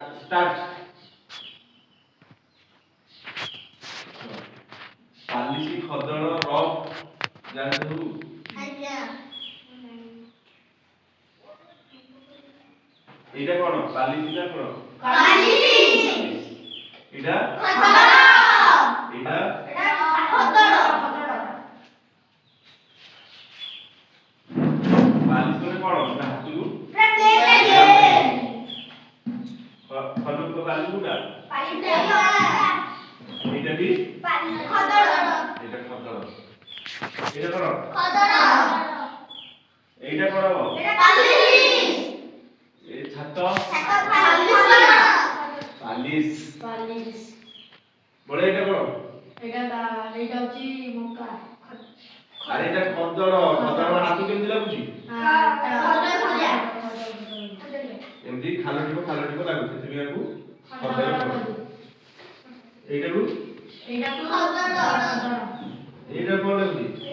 start policy खदड़ rough जानू आज्ञा एटा कोन policy ना कोन पालिसी एटा खदड़ एटा खदड़ पालिसी कोन कोन धातु खदड़ को पालिसी कोटा एटा भी खदड़ एटा खदड़ एटा कोन खदड़ एटा कोन हो एटा पालिसी ए छात पालिस पालिस बड़े एटा कोन एटा होची मक्का अरे एटा खदड़ खदड़ हाथी केमति लागुची खदड़ भजा एमती खालटिको लागु सेति बियाकू खदड़ कोन एटा को एटा खदड़ एटा कोन लागुची